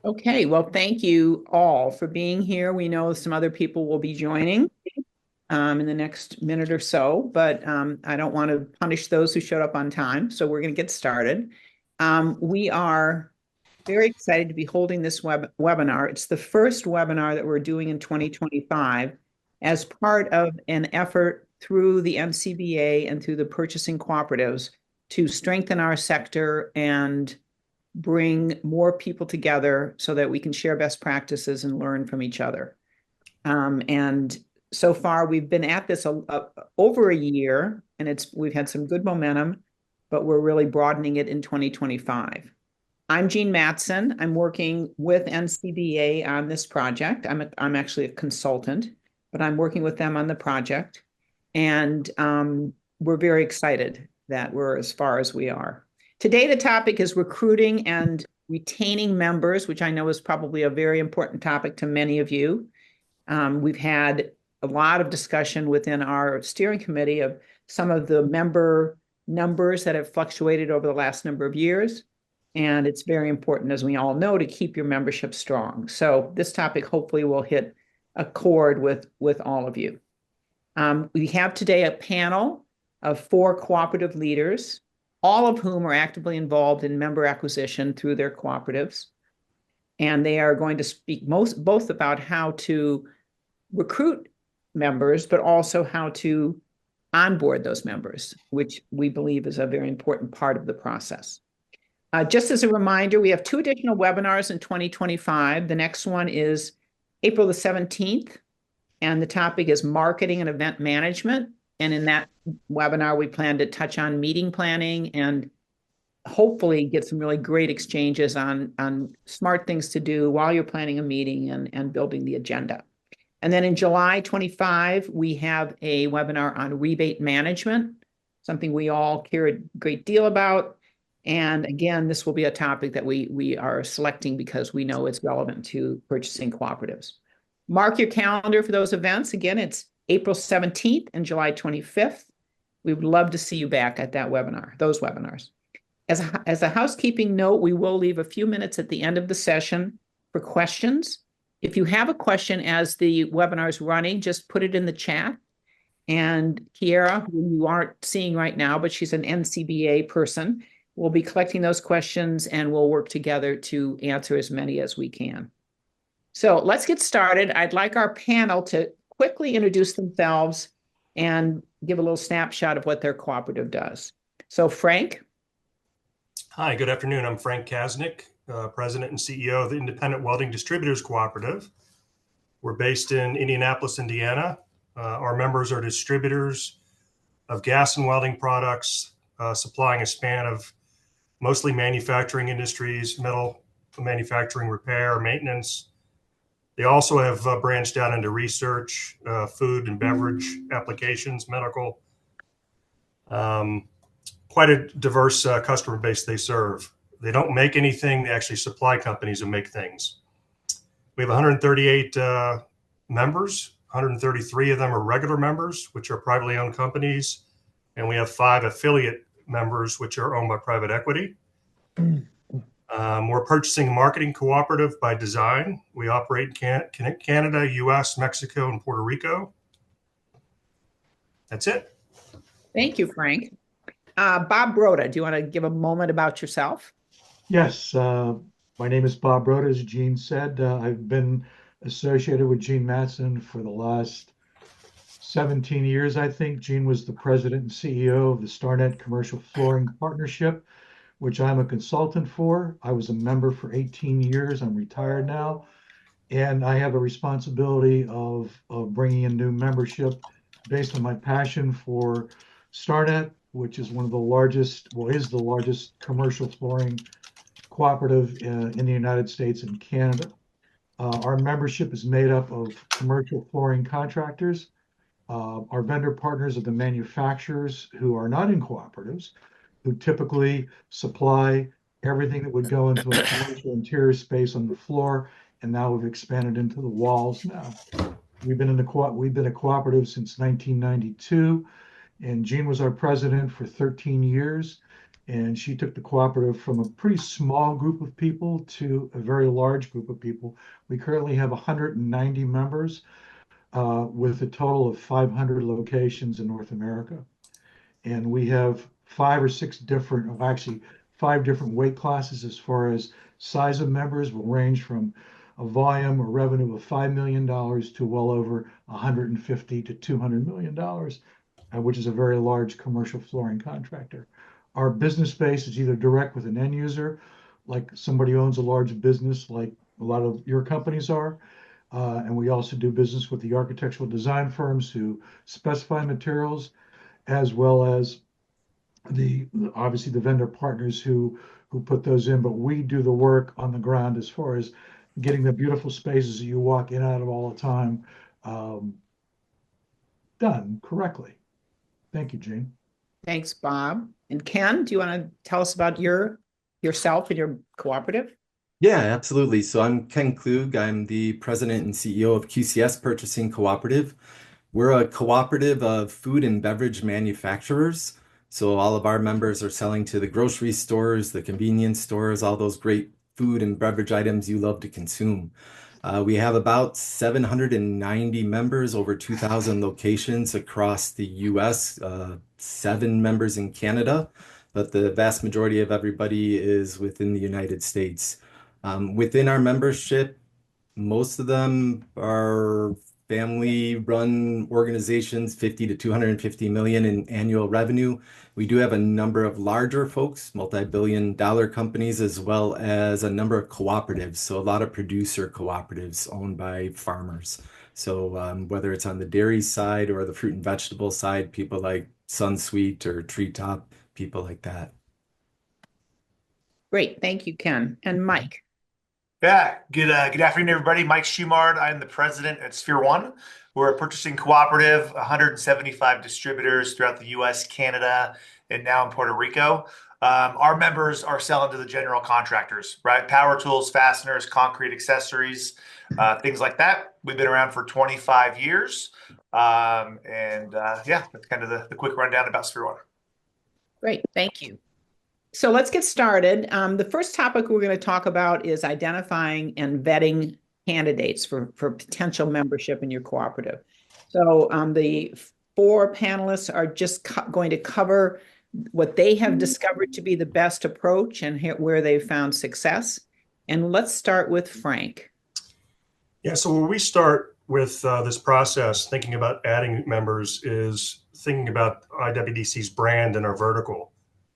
Okay, well, thank you all for being here. We know some other people will be joining in the next minute or so, but I don't want to punish those who showed up on time. So we're going to get started. We are very excited to be holding this webinar. It's the first webinar that we're doing in 2025 as part of an effort through the NCBA and through the purchasing cooperatives to strengthen our sector and bring more people together so that we can share best practices and learn from each other. And so far, we've been at this over a year, and we've had some good momentum, but we're really broadening it in 2025. I'm Jean Matson. I'm working with NCBA on this project. I'm actually a consultant, but I'm working with them on the project, and we're very excited that we're as far as we are. Today, the topic is recruiting and retaining members, which I know is probably a very important topic to many of you. We've had a lot of discussion within our steering committee of some of the member numbers that have fluctuated over the last number of years. And it's very important, as we all know, to keep your membership strong. So this topic hopefully will hit a chord with all of you. We have today a panel of 4 cooperative leaders, all of whom are actively involved in member acquisition through their cooperatives. And they are going to speak both about how to recruit members, but also how to onboard those members, which we believe is a very important part of the process. Just as a reminder, we have 2 additional webinars in 2025. The next one is April the 17th, and the topic is marketing and event management. And in that webinar, we plan to touch on meeting planning and hopefully get some really great exchanges on smart things to do while you're planning a meeting and building the agenda. And then in July 25, we have a webinar on rebate management, something we all care a great deal about. And again, this will be a topic that we are selecting because we know it's relevant to purchasing cooperatives. Mark your calendar for those events. Again, it's April 17th and July 25th. We would love to see you back at that webinar, those webinars. As a housekeeping note, we will leave a few minutes at the end of the session for questions. If you have a question as the webinar is running, just put it in the chat. And Kiera, who you aren't seeing right now, but she's an NCBA person, will be collecting those questions and we'll work together to answer as many as we can. So let's get started. I'd like our panel to quickly introduce themselves and give a little snapshot of what their cooperative does. So Frank. Hi, good afternoon. I'm Frank Kasnick, President and CEO of the Independent Welding Distributors Cooperative. We're based in Indianapolis, Indiana. Our members are distributors of gas and welding products, supplying a span of mostly manufacturing industries, metal manufacturing, repair, maintenance. They also have branched out into research, food and beverage applications, medical. Quite a diverse customer base they serve. They don't make anything, they actually supply companies who make things. We have 138 members, 133 of them are regular members, which are privately owned companies, and we have 5 affiliate members, which are owned by private equity. We're purchasing and marketing cooperative by design. We operate in Canada, US, Mexico, and Puerto Rico. That's it. Thank you, Frank. Bob Broda, do you want to give a moment about yourself? Yes, my name is Bob Broda, as Jean said. I've been associated with Jean Matson for the last 17 years, I think. Jean was the president and CEO of the StarNet Commercial Flooring Partnership, which I'm a consultant for. I was a member for 18 years. I'm retired now. And I have a responsibility of bringing in new membership based on my passion for StarNet, which is one of the largest, well, is the largest commercial flooring cooperative in the United States and Canada. Our membership is made up of commercial flooring contractors. Our vendor partners are the manufacturers who are not in cooperatives, who typically supply everything that would go into a commercial interior space on the floor, and now we've expanded into the walls now. We've been a cooperative since 1992, and Jean was our president for 13 years. And she took the cooperative from a pretty small group of people to a very large group of people. We currently have 190 members with a total of 500 locations in North America. And we have 5 or 6 different, well, actually 5 different weight classes as far as size of members will range from a volume or revenue of $5 million to well over 150 to $200 million, which is a very large commercial flooring contractor. Our business base is either direct with an end user, like somebody owns a large business, like a lot of your companies are. And we also do business with the architectural design firms who specify materials, as well as the obviously the vendor partners who put those in. But we do the work on the ground as far as getting the beautiful spaces that you walk in and out of all the time done correctly. Thank you, Gene. Thanks, Bob. And Ken, do you want to tell us about yourself and your cooperative? Yeah, absolutely. So I'm Ken Klug. I'm the president and CEO of QCS Purchasing Cooperative. We're a cooperative of food and beverage manufacturers. So all of our members are selling to the grocery stores, the convenience stores, all those great food and beverage items you love to consume. We have about 790 members, over 2,000 locations across the US, 7 members in Canada, but the vast majority of everybody is within the United States. Within our membership, most of them are family-run organizations, 50 to 250 million in annual revenue. We do have a number of larger folks, multi-billion-dollar companies, as well as a number of cooperatives. So a lot of producer cooperatives owned by farmers. So whether it's on the dairy side or the fruit and vegetable side, people like Sunsweet or Treetop, people like that. Great. Thank you, Ken. And Mike. Yeah, good afternoon, everybody. Mike Schumard. I'm the president at Sphere One. We're a purchasing cooperative, 175 distributors throughout the US, Canada, and now in Puerto Rico. Our members are selling to the general contractors, right? Power tools, fasteners, concrete accessories, things like that. We've been around for 25 years. Yeah, that's kind of the quick rundown about Sphere One. Great. Thank you. So let's get started. The first topic we're going to talk about is identifying and vetting candidates for potential membership in your cooperative. So the 4 panelists are just going to cover what they have discovered to be the best approach and where they've found success. And let's start with Frank. Yeah, so when we start with this process, thinking about adding members is thinking about IWDC's brand and our vertical.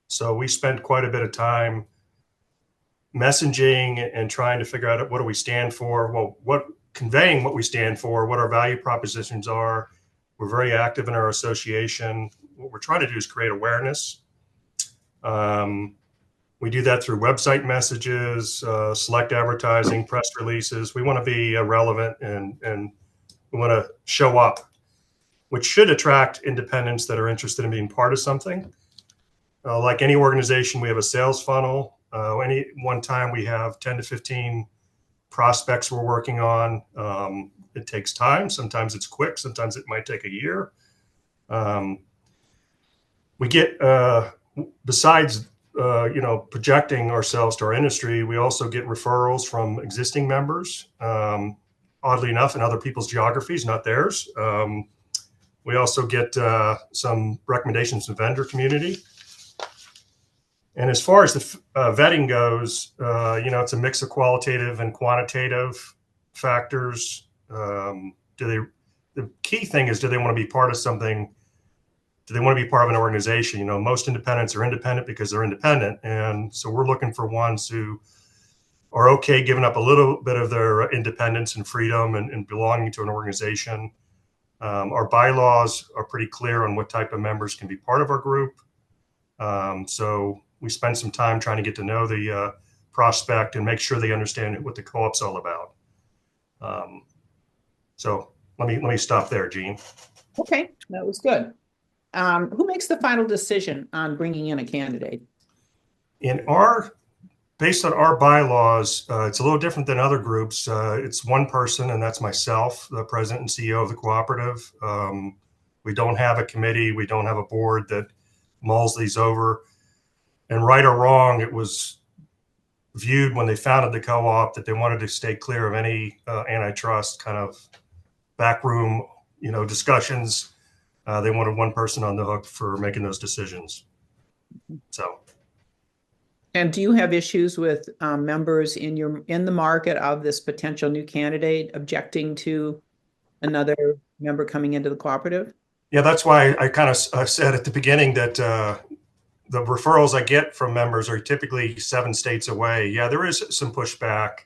So we spent quite a bit of time messaging and trying to figure out what do we stand for, well, conveying what we stand for, what our value propositions are. We're very active in our association. What we're trying to do is create awareness. We do that through website messages, select advertising, press releases. We want to be relevant and we want to show up, which should attract independents that are interested in being part of something. Like any organization, we have a sales funnel. Any one time we have 10 to 15 prospects we're working on. It takes time. Sometimes it's quick. Sometimes it might take a year. We get, besides, projecting ourselves to our industry, we also get referrals from existing members, oddly enough, in other people's geographies, not theirs. We also get some recommendations from the vendor community. And as far as the vetting goes, it's a mix of qualitative and quantitative factors. The key thing is, do they want to be part of something? Do they want to be part of an organization? Most independents are independent because they're independent. And so we're looking for ones who are okay giving up a little bit of their independence and freedom and belonging to an organization. Our bylaws are pretty clear on what type of members can be part of our group. So we spend some time trying to get to know the prospect and make sure they understand what the co-op's all about. So let me stop there, Gene. Okay, that was good. Who makes the final decision on bringing in a candidate? Based on our bylaws, it's a little different than other groups. It's one person, and that's myself, the president and CEO of the cooperative. We don't have a committee. We don't have a board that mulls these over. And right or wrong, it was viewed when they founded the co-op that they wanted to stay clear of any antitrust kind of backroom, discussions. They wanted one person on the hook for making those decisions. So, And do you have issues with members in the market of this potential new candidate objecting to another member coming into the cooperative? yeah, that's why I kind of said at the beginning that the referrals I get from members are typically 7 states away. Yeah, there is some pushback.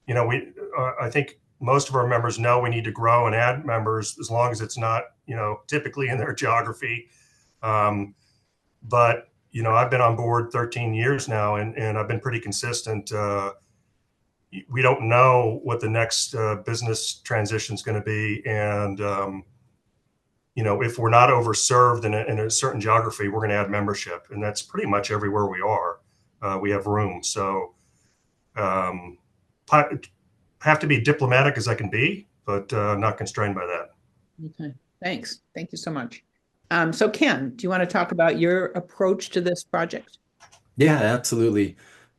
I think most of our members know we need to grow and add members as long as it's not, typically in their geography. But I've been on board 13 years now, and I've been pretty consistent. We don't know what the next business transition is going to be, and if we're not overserved in a certain geography, we're going to add membership, and that's pretty much everywhere we are. We have room, so have to be diplomatic as I can be, but not constrained by that. Okay, thanks. Thank you so much. So Ken, do you want to talk about your approach to this project? Yeah, absolutely.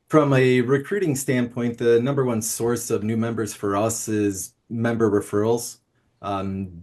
From a recruiting standpoint, the number one source of new members for us is member referrals.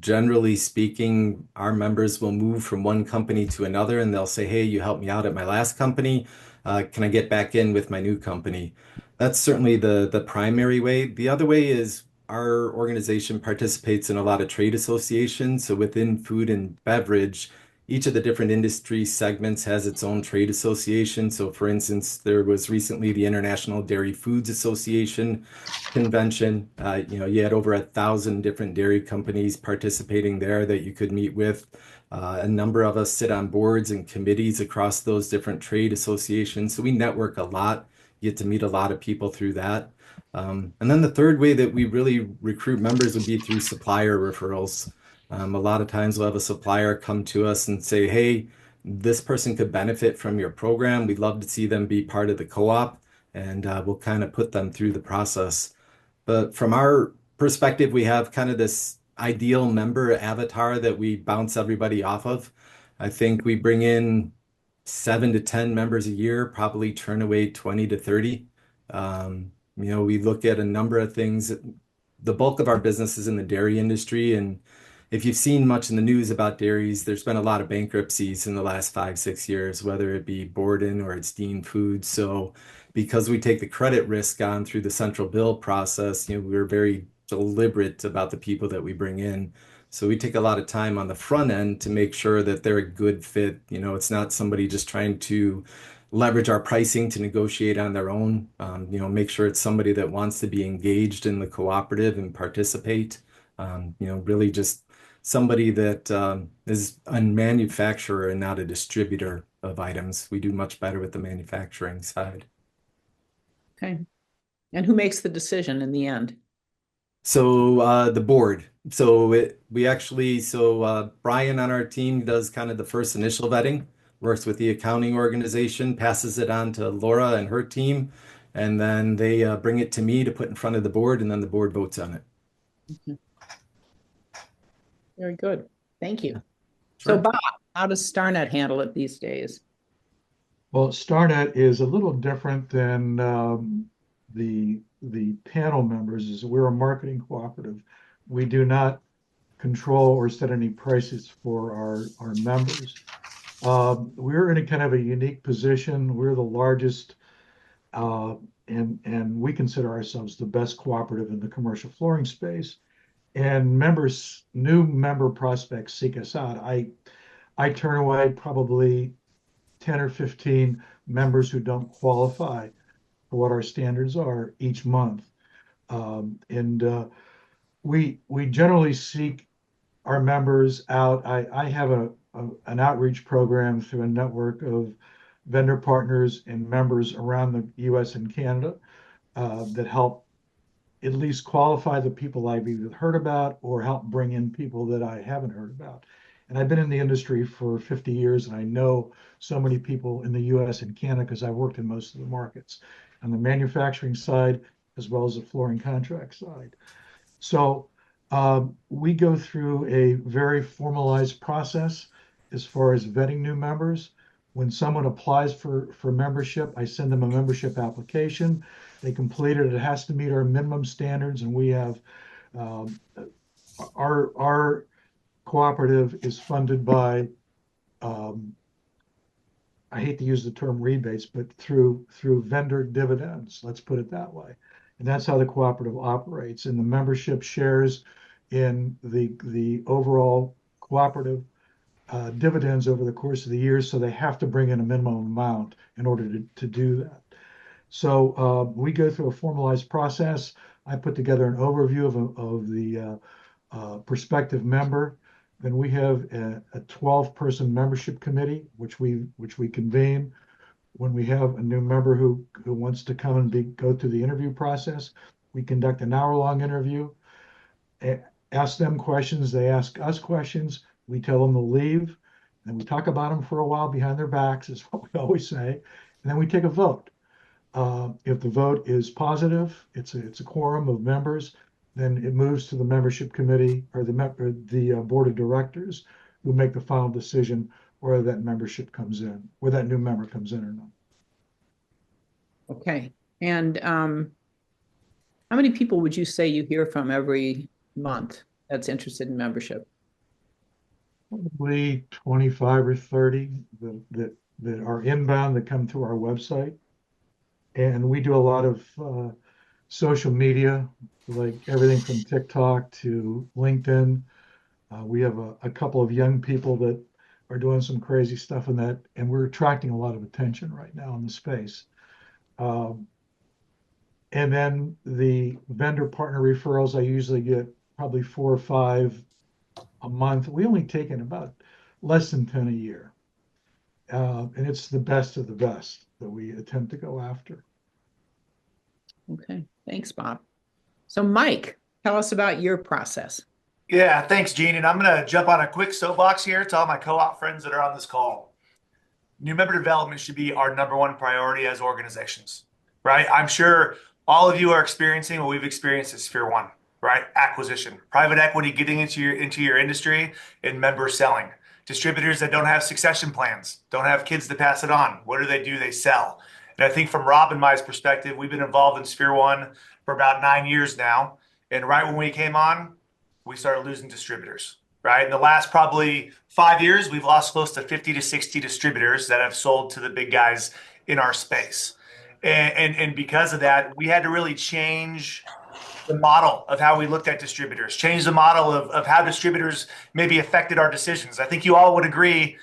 Generally speaking, our members will move from one company to another and they'll say, hey, you helped me out at my last company. Can I get back in with my new company? That's certainly the primary way. The other way is our organization participates in a lot of trade associations. So within food and beverage, each of the different industry segments has its own trade association. So for instance, there was recently the International Dairy Foods Association convention. You had over 1,000 different dairy companies participating there that you could meet with. A number of us sit on boards and committees across those different trade associations. So we network a lot, get to meet a lot of people through that. And then the third way that we really recruit members would be through supplier referrals. A lot of times we'll have a supplier come to us and say, hey, this person could benefit from your program. We'd love to see them be part of the co-op, and we'll kind of put them through the process. But from our perspective, we have kind of this ideal member avatar that we bounce everybody off of. I think we bring in 7 to 10 members a year, probably turn away 20 to 30. We look at a number of things. The bulk of our business is in the dairy industry, and if you've seen much in the news about dairies, there's been a lot of bankruptcies in the last 5, 6 years, whether it be Borden or it's Dean Foods. So because we take the credit risk on through the central bill process, we're very deliberate about the people that we bring in. So we take a lot of time on the front end to make sure that they're a good fit. It's not somebody just trying to leverage our pricing to negotiate on their own. Make sure it's somebody that wants to be engaged in the cooperative and participate. Really just somebody that is a manufacturer and not a distributor of items. We do much better with the manufacturing side. Okay. And who makes the decision in the end? So the board. Brian on our team does kind of the first initial vetting, works with the accounting organization, passes it on to Laura and her team, and then they bring it to me to put in front of the board, and then the board votes on it. Mhm. Very good. Thank you. Sure. So Bob, how does StarNet handle it these days? Well, StarNet is a little different than the panel members. Is we're a marketing cooperative. We do not control or set any prices for our members. We're in a kind of a unique position. We're the largest, uh, and we consider ourselves the best cooperative in the commercial flooring space. And new member prospects seek us out. I turn away probably 10 or 15 members who don't qualify for what our standards are each month. And we generally seek our members out. I have an outreach program through a network of vendor partners and members around the US and Canada that help at least qualify the people I've either heard about or help bring in people that I haven't heard about. And I've been in the industry for 50 years and I know so many people in the US and Canada because I've worked in most of the markets on the manufacturing side as well as the flooring contract side. So we go through a very formalized process as far as vetting new members. When someone applies for membership, I send them a membership application. They complete it. It has to meet our minimum standards, and we have um, our cooperative is funded by um, I hate to use the term rebates, but through vendor dividends. Let's put it that way. And that's how the cooperative operates. And the membership shares in the overall cooperative dividends over the course of the year. So they have to bring in a minimum amount in order to do that. So we go through a formalized process. I put together an overview of the prospective member. Then we have a 12-person membership committee, which we convene when we have a new member who wants to come and go through the interview process. We conduct an hour-long interview, ask them questions, they ask us questions, we tell them to leave, and we talk about them for a while behind their backs, is what we always say, and then we take a vote. If the vote is positive, it's a quorum of members, then it moves to the membership committee or the board of directors who make the final decision whether that membership comes in, whether that new member comes in or not. Okay. And how many people would you say you hear from every month that's interested in membership? Probably 25 or 30 that are inbound that come through our website. And we do a lot of social media, like everything from TikTok to LinkedIn. We have a couple of young people that are doing some crazy stuff in that, and we're attracting a lot of attention right now in the space. And then the vendor partner referrals, I usually get probably 4 or 5 a month. We only take in about less than 10 a year. And it's the best of the best that we attempt to go after. Okay. Thanks, Bob. So Mike, tell us about your process. Yeah, thanks, Gene. And I'm going to jump on a quick soapbox here to all my co-op friends that are on this call. New member development should be our number one priority as organizations, right? I'm sure all of you are experiencing what we've experienced at Sphere One, right? Acquisition, private equity getting into your industry, and member selling. Distributors that don't have succession plans, don't have kids to pass it on. What do? They sell. And I think from Rob and my perspective, we've been involved in Sphere One for about 9 years now. And right when we came on, we started losing distributors, right? In the last probably 5 years, we've lost close to 50 to 60 distributors that have sold to the big guys in our space. And because of that, we had to really change the model of how we looked at distributors, change the model of how distributors maybe affected our decisions. I think you all would agree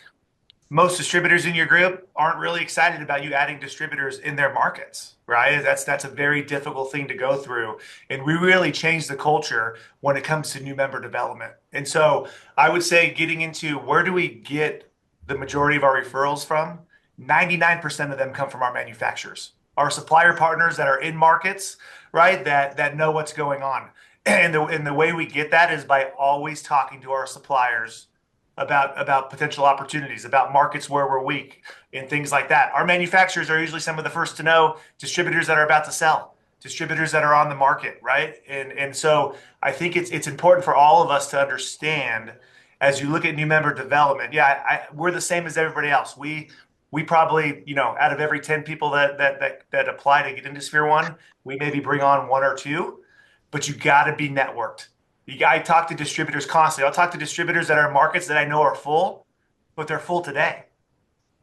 most distributors in your group aren't really excited about you adding distributors in their markets, right? That's a very difficult thing to go through. And we really changed the culture when it comes to new member development. And so I would say getting into where do we get the majority of our referrals from? 99% of them come from our manufacturers, our supplier partners that are in markets, right? That know what's going on. And the way we get that is by always talking to our suppliers about potential opportunities, about markets where we're weak, and things like that. Our manufacturers are usually some of the first to know distributors that are about to sell, distributors that are on the market, right? And so I think it's important for all of us to understand as you look at new member development. Yeah, we're the same as everybody else. We probably, out of every 10 people that apply to get into Sphere One, we maybe bring on 1 or 2, but you got to be networked. I talk to distributors constantly. I'll talk to distributors that are in markets that I know are full, but they're full today.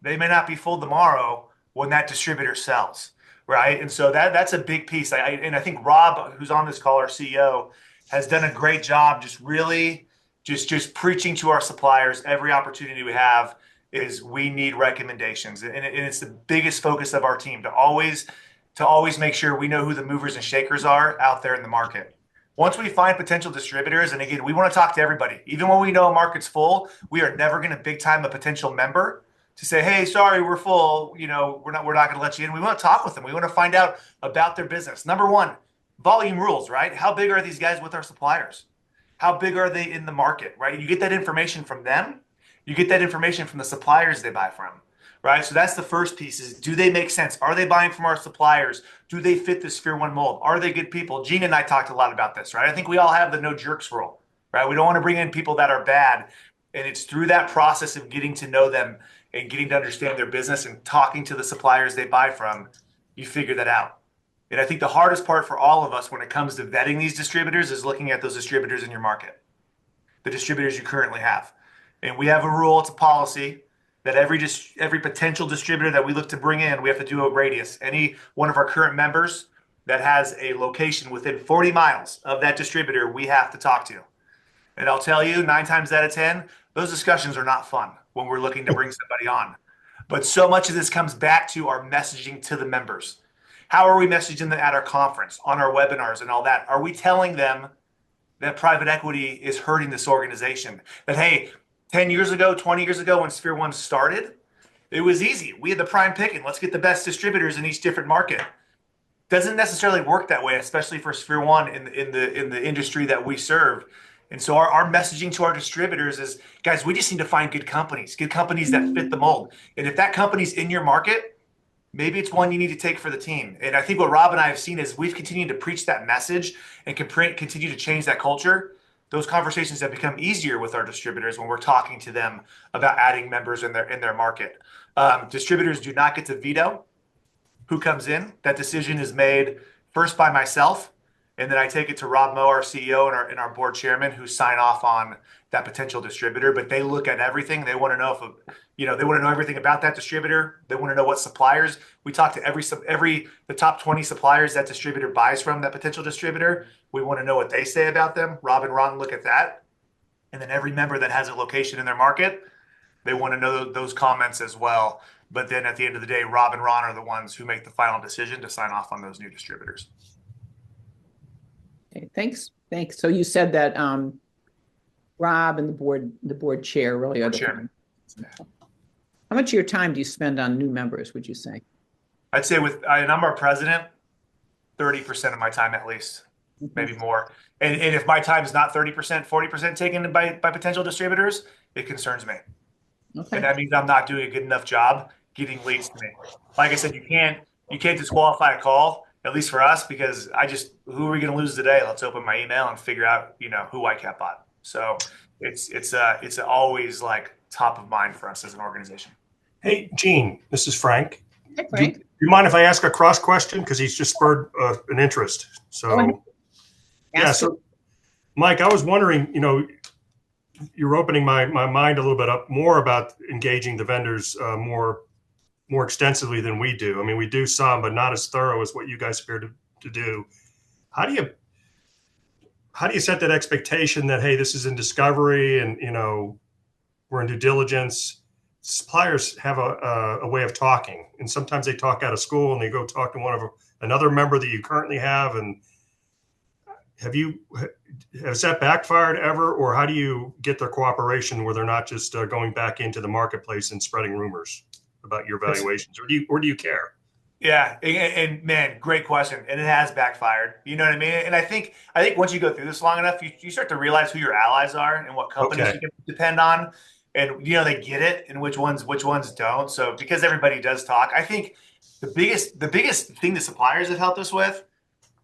They may not be full tomorrow when that distributor sells, right? And so that's a big piece. And I think Rob, who's on this call, our CEO, has done a great job just really just preaching to our suppliers every opportunity we have is we need recommendations. And it's the biggest focus of our team to always make sure we know who the movers and shakers are out there in the market. Once we find potential distributors, and again, we want to talk to everybody. Even when we know a market's full, we are never going to big time a potential member to say, "Hey, sorry, we're full. We're not going to let you in." We want to talk with them. We want to find out about their business. Number one, volume rules, right? How big are these guys with our suppliers? How big are they in the market, right? You get that information from them. You get that information from the suppliers they buy from. Right. So that's the first piece is, do they make sense? Are they buying from our suppliers? Do they fit the Sphere One mold? Are they good people? Gene and I talked a lot about this, right? I think we all have the no jerks rule, right? We don't want to bring in people that are bad. And it's through that process of getting to know them and getting to understand their business and talking to the suppliers they buy from, you figure that out. And I think the hardest part for all of us when it comes to vetting these distributors is looking at those distributors in your market, the distributors you currently have. And we have a rule, it's a policy, that every potential distributor that we look to bring in, we have to do a radius. Any one of our current members that has a location within 40 miles of that distributor, we have to talk to. And I'll tell you, 9 times out of 10, those discussions are not fun when we're looking to bring somebody on. But so much of this comes back to our messaging to the members. How are we messaging them at our conference, on our webinars and all that? Are we telling them that private equity is hurting this organization? That, hey, 10 years ago, 20 years ago, when Sphere One started, it was easy. We had the prime picking. Let's get the best distributors in each different market. Doesn't necessarily work that way, especially for Sphere One in the industry that we serve. And so our messaging to our distributors is, guys, we just need to find good companies that fit the mold. And if that company's in your market, maybe it's one you need to take for the team. And I think what Rob and I have seen is we've continued to preach that message and continue to change that culture. Those conversations have become easier with our distributors when we're talking to them about adding members in their market. Distributors do not get to veto who comes in. That decision is made first by myself, and then I take it to Rob Moe, our CEO, and our board chairman, who sign off on that potential distributor. But they look at everything. They want to know they want to know everything about that distributor. They want to know what suppliers. We talk to the top 20 suppliers that distributor buys from, that potential distributor. We want to know what they say about them. Rob and Ron look at that. And then every member that has a location in their market, they want to know those comments as well. But then at the end of the day, Rob and Ron are the ones who make the final decision to sign off on those new distributors. Okay, thanks. So you said that Rob and the board chair really are the Chairman. How much of your time do you spend on new members, would you say? I'd say and I'm our president, 30% of my time at least, maybe more. And if my time is not 30%, 40% taken by potential distributors, it concerns me. Okay. And that means I'm not doing a good enough job getting leads to me. Like I said, you can't disqualify a call, at least for us, because who are we going to lose today? Let's open my email and figure out, who I kept on. So it's always like top of mind for us as an organization. Hey, Gene, this is Frank. Hey, Frank. Do you mind if I ask a cross question? Because he's just spurred an interest. So, yeah. So, Mike, I was wondering, you're opening my mind a little bit up more about engaging the vendors more extensively than we do. I mean, we do some, but not as thorough as what you guys appear to do. How do you set that expectation that, hey, this is in discovery and, we're in due diligence? Suppliers have a way of talking, and sometimes they talk out of school and they go talk to another member that you currently have. And has that backfired ever, or how do you get their cooperation where they're not just going back into the marketplace and spreading rumors about your valuations, or do you care? Yeah, and man, great question, and it has backfired. You know what I mean? And I think once you go through this long enough, you start to realize who your allies are and what companies you can depend on, and they get it, and which ones don't. So because everybody does talk, I think the biggest thing the suppliers have helped us with,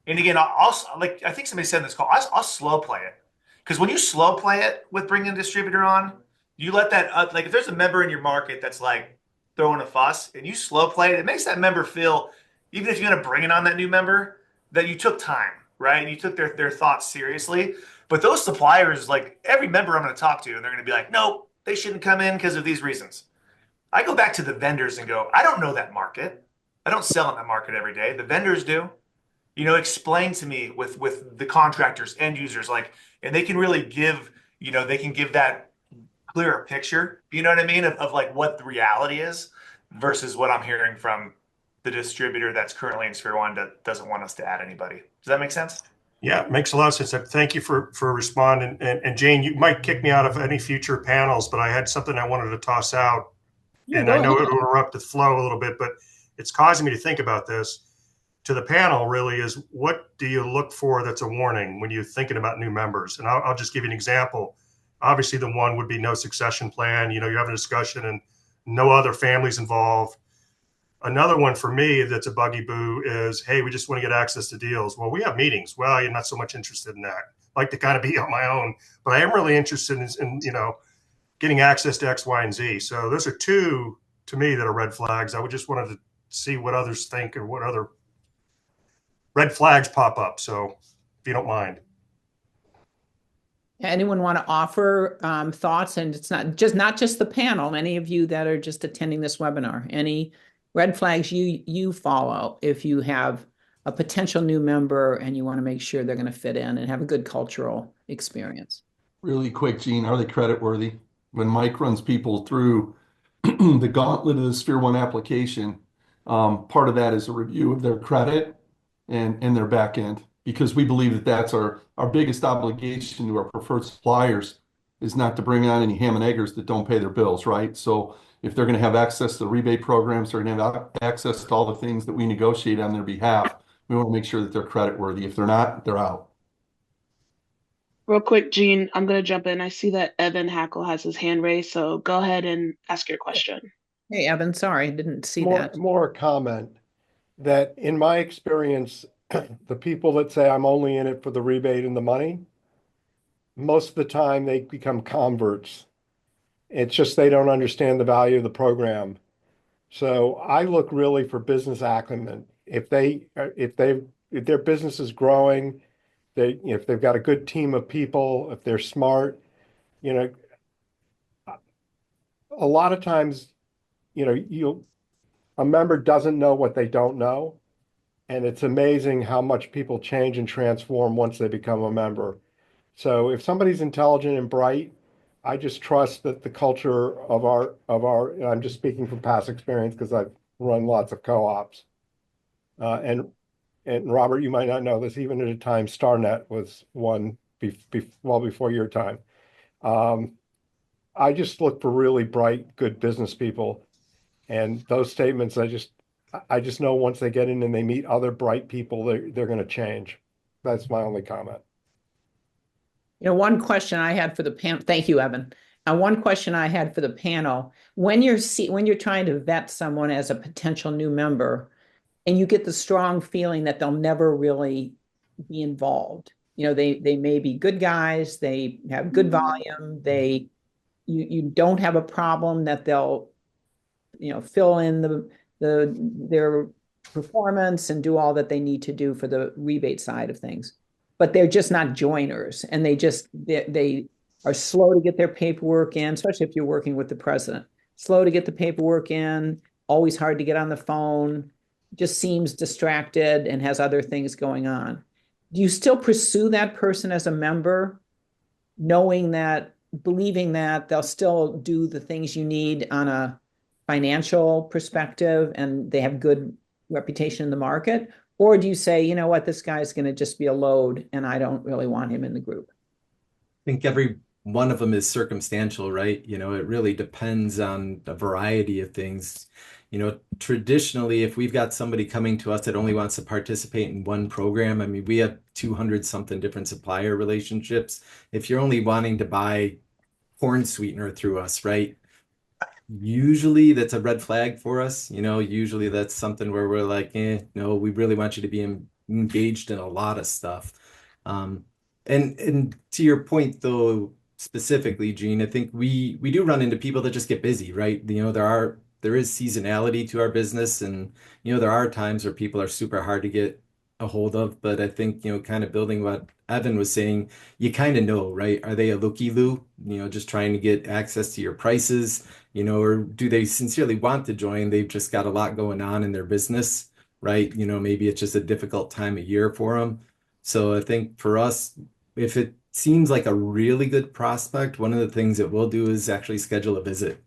and again, I think somebody said in this call, I'll slow play it, because when you slow play it with bringing a distributor on, you let that if there's a member in your market that's like throwing a fuss and you slow play it, it makes that member feel, even if you're going to bring it on that new member, that you took time, right? And you took their thoughts seriously. But those suppliers, like every member I'm going to talk to, and they're going to be like, nope, they shouldn't come in because of these reasons. I go back to the vendors and go, I don't know that market. I don't sell in that market every day. The vendors do. Explain to me with the contractors, end users, and they can really give, they can give that clearer picture, you know what I mean, of like what the reality is versus what I'm hearing from the distributor that's currently in Sphere One that doesn't want us to add anybody. Does that make sense? Yeah, it makes a lot of sense. Thank you for responding. And Jane, you might kick me out of any future panels, but I had something I wanted to toss out. Yeah, and I know it'll interrupt the flow a little bit, but it's causing me to think about this. To the panel really is, what do you look for that's a warning when you're thinking about new members? And I'll just give you an example. Obviously, the one would be no succession plan. You're having a discussion and no other families involved. Another one for me that's a buggy boo is, hey, we just want to get access to deals. Well, we have meetings. Well, you're not so much interested in that. I like to kind of be on my own, but I am really interested in getting access to X, Y, and Z. So those are two to me that are red flags. I would just wanted to see what others think or what other red flags pop up. So if you don't mind. Anyone want to offer thoughts? And it's not just the panel, any of you that are just attending this webinar, any red flags you follow if you have a potential new member and you want to make sure they're going to fit in and have a good cultural experience. Really quick, Gene, are they credit worthy? When Mike runs people through the gauntlet of the Sphere One application, part of that is a review of their credit and their back end, because we believe that that's our biggest obligation to our preferred suppliers is not to bring on any ham and eggers that don't pay their bills, right? So if they're going to have access to the rebate programs, they're going to have access to all the things that we negotiate on their behalf. We want to make sure that they're credit worthy. If they're not, they're out. Real quick, Gene, I'm going to jump in. I see that Evan Hackle has his hand raised, so go ahead and ask your question. Hey, Evan, sorry, I didn't see that. More a comment that in my experience, the people that say I'm only in it for the rebate and the money, most of the time they become converts. It's just they don't understand the value of the program. So I look really for business acumen. If their business is growing, if they've got a good team of people, if they're smart, a lot of times, a member doesn't know what they don't know. And it's amazing how much people change and transform once they become a member. So if somebody's intelligent and bright, I just trust that the culture of and I'm just speaking from past experience because I've run lots of co-ops. And Robert, you might not know this, even at a time, StarNet was one well before your time. I just look for really bright, good business people. And those statements, I just know once they get in and they meet other bright people, they're going to change. That's my only comment. One question I had for the panel, thank you, Evan. One question I had for the panel, when you're trying to vet someone as a potential new member, and you get the strong feeling that they'll never really be involved. They may be good guys, they have good volume, you don't have a problem that they'll fill in their performance and do all that they need to do for the rebate side of things. But they're just not joiners, and they are slow to get their paperwork in, especially if you're working with the president. Slow to get the paperwork in, always hard to get on the phone, just seems distracted and has other things going on. Do you still pursue that person as a member, believing that they'll still do the things you need on a financial perspective and they have good reputation in the market? Or do you say, you know what, this guy's going to just be a load and I don't really want him in the group? I think every one of them is circumstantial, right? It really depends on a variety of things. Traditionally, if we've got somebody coming to us that only wants to participate in one program, I mean, we have 200 something different supplier relationships. If you're only wanting to buy corn sweetener through us, right? Usually that's a red flag for us. Usually that's something where we're like, no, we really want you to be engaged in a lot of stuff. And to your point though, specifically, Gene, I think we do run into people that just get busy, right? There is seasonality to our business, and there are times where people are super hard to get a hold of. But I think kind of building what Evan was saying, you kind of know, right? Are they a looky-loo? Just trying to get access to your prices, or do they sincerely want to join? They've just got a lot going on in their business, right? Maybe it's just a difficult time of year for them. So I think for us, if it seems like a really good prospect, one of the things that we'll do is actually schedule a visit.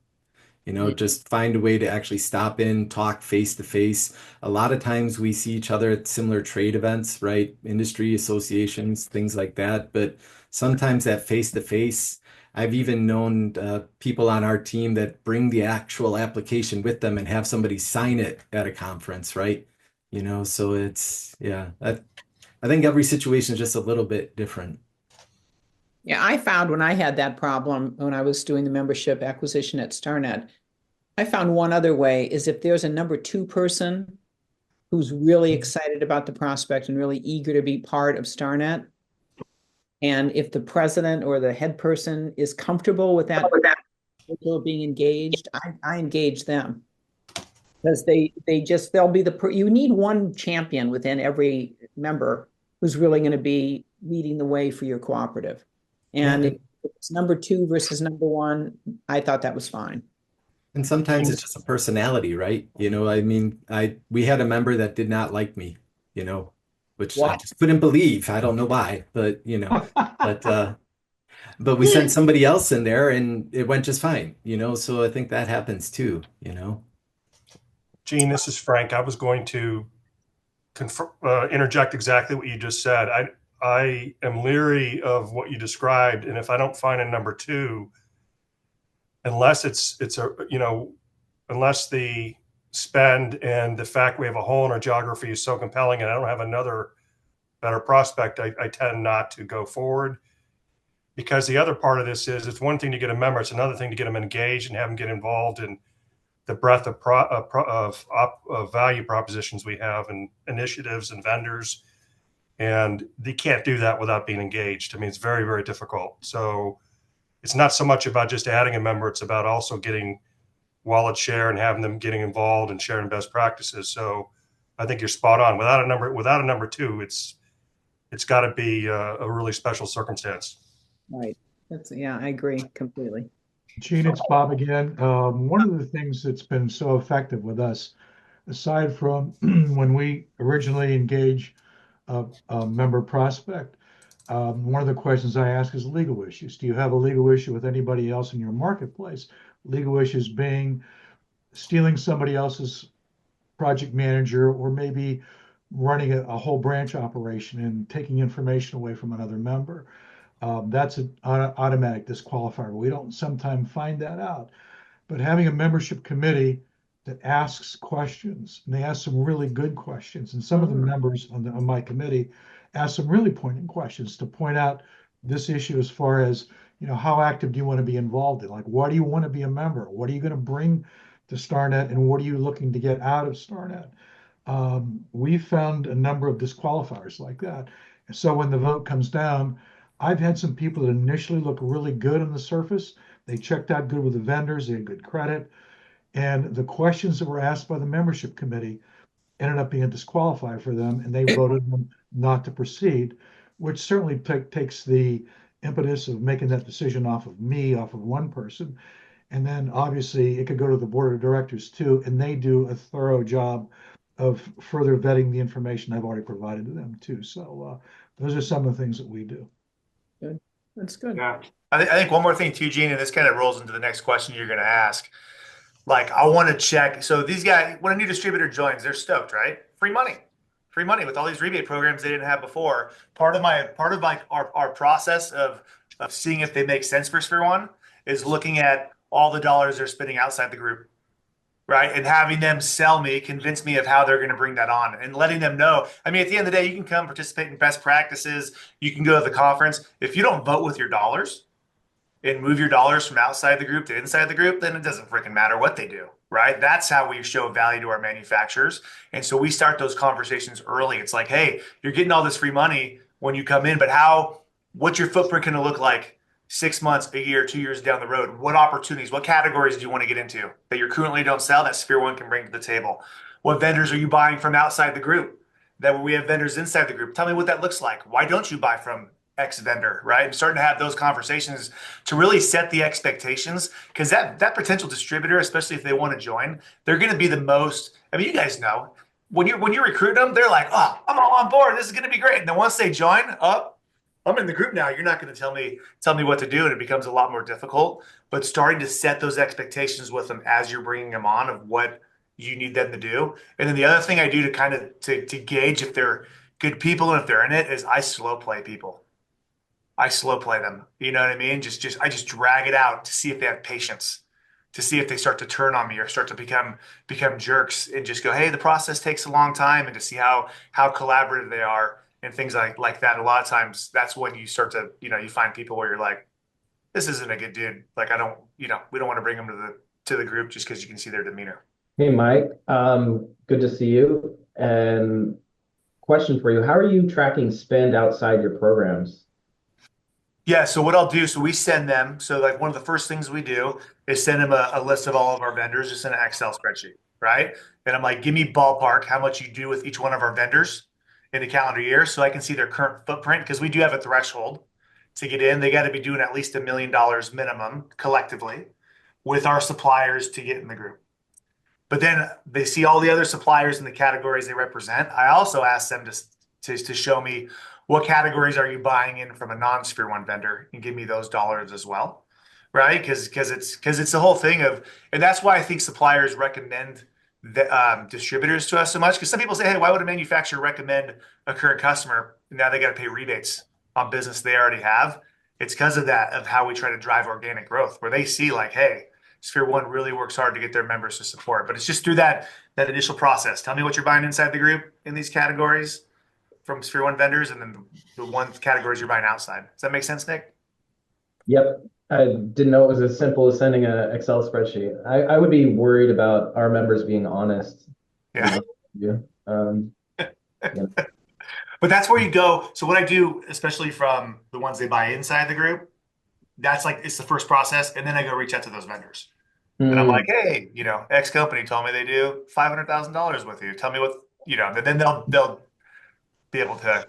Just find a way to actually stop in, talk face to face. A lot of times we see each other at similar trade events, right? Industry associations, things like that. But sometimes that face to face, I've even known people on our team that bring the actual application with them and have somebody sign it at a conference, right? So I think every situation is just a little bit different. Yeah, I found when I had that problem when I was doing the membership acquisition at StarNet, I found one other way is if there's a number 2 person who's really excited about the prospect and really eager to be part of StarNet, and if the president or the head person is comfortable with that people are being engaged, I engage them. Because they'll be you need one champion within every member who's really going to be leading the way for your cooperative. And Yeah. if it's number two versus number one, I thought that was fine. And sometimes it's just a personality, right? I mean, we had a member that did not like me, which I What? just couldn't believe. I don't know why, but but but we sent somebody else in there and it went just fine, so I think that happens too. Gene, this is Frank. I was going to interject exactly what you just said. I am leery of what you described, and if I don't find a number two, unless unless the spend and the fact we have a hole in our geography is so compelling, and I don't have another better prospect, I tend not to go forward. Because the other part of this is, it's one thing to get a member, it's another thing to get them engaged and have them get involved in the breadth of value propositions we have and initiatives and vendors. And they can't do that without being engaged. I mean, it's very, very difficult. So it's not so much about just adding a member, it's about also getting wallet share and having them getting involved and sharing best practices. So I think you're spot on. Without a number two, it's got to be a really special circumstance. Right. Yeah, I agree completely. Gene, it's Bob again. One of the things that's been so effective with us, aside from when we originally engage a member prospect, one of the questions I ask is legal issues. Do you have a legal issue with anybody else in your marketplace? Legal issues being stealing somebody else's project manager, or maybe running a whole branch operation and taking information away from another member. That's an automatic disqualifier. We don't sometimes find that out. But having a membership committee that asks questions, and they ask some really good questions, and some of the members on my committee ask some really poignant questions to point out this issue as far as, how active do you want to be involved in? Like, why do you want to be a member? What are you going to bring to StarNet, and what are you looking to get out of StarNet? We found a number of disqualifiers like that. And so when the vote comes down, I've had some people that initially look really good on the surface. They checked out good with the vendors, they had good credit. And the questions that were asked by the membership committee ended up being a disqualifier for them, and they voted them not to proceed, which certainly takes the impetus of making that decision off of me, off of one person. And then obviously it could go to the board of directors too, and they do a thorough job of further vetting the information I've already provided to them too. So those are some of the things that we do. Good. That's good. Yeah. I think one more thing too, Gene, and this kind of rolls into the next question you're going to ask. Like, I want to check. So these guys, when a new distributor joins, they're stoked, right? Free money with all these rebate programs they didn't have before. Part of our process of seeing if they make sense for Sphere One is looking at all the dollars they're spending outside the group, right? And having them convince me of how they're going to bring that on, and letting them know. I mean, at the end of the day, you can come participate in best practices. You can go to the conference. If you don't vote with your dollars and move your dollars from outside the group to inside the group, then it doesn't freaking matter what they do, right? That's how we show value to our manufacturers. And so we start those conversations early. It's like, hey, you're getting all this free money when you come in, but what's your footprint going to look like 6 months, a year, 2 years down the road? What opportunities, what categories do you want to get into that you currently don't sell that Sphere One can bring to the table? What vendors are you buying from outside the group that we have vendors inside the group? Tell me what that looks like. Why don't you buy from X vendor, right? I'm starting to have those conversations to really set the expectations, because that potential distributor, especially if they want to join, they're going to be the most. I mean, you guys know when you recruit them, they're like, "Oh, I'm all on board. This is going to be great." And then once they join, I'm in the group now. You're not going to tell me what to do, and it becomes a lot more difficult. But starting to set those expectations with them as you're bringing them on of what you need them to do, and then the other thing I do to kind of to gauge if they're good people and if they're in it is I slow play people. I slow play them. You know what I mean? I just drag it out to see if they have patience, to see if they start to turn on me or start to become jerks, and just go, hey, the process takes a long time, and to see how collaborative they are and things like that. A lot of times that's when you start to, you find people where you're like, this isn't a good dude. Like, we don't want to bring them to the group just because you can see their demeanor. Hey, Mike, good to see you. And question for you, how are you tracking spend outside your programs? Yeah, so what I'll do, so we send them. So like one of the first things we do is send them a list of all of our vendors just in an Excel spreadsheet, right? And I'm like, give me ballpark how much you do with each one of our vendors in the calendar year so I can see their current footprint because we do have a threshold to get in. They got to be doing at least $1 million minimum collectively with our suppliers to get in the group. But then they see all the other suppliers in the categories they represent. I also ask them to show me what categories are you buying in from a non-Sphere One vendor and give me those dollars as well, right? Because it's the whole thing of, and that's why I think suppliers recommend the distributors to us so much. Because some people say, hey, why would a manufacturer recommend a current customer? Now they got to pay rebates on business they already have. It's because of that, of how we try to drive organic growth, where they see like, hey, Sphere One really works hard to get their members to support. But it's just through that initial process. Tell me what you're buying inside the group in these categories from Sphere One vendors, and then the one categories you're buying outside. Does that make sense, Nick? Yep. I didn't know it was as simple as sending an Excel spreadsheet. I would be worried about our members being honest. Yeah. Yeah. But that's where you go. So what I do, especially from the ones they buy inside the group, that's like, it's the first process. And then I go reach out to those vendors. And I'm like, hey, X company told me they do $500,000 with you. Tell me what, and then they'll be able to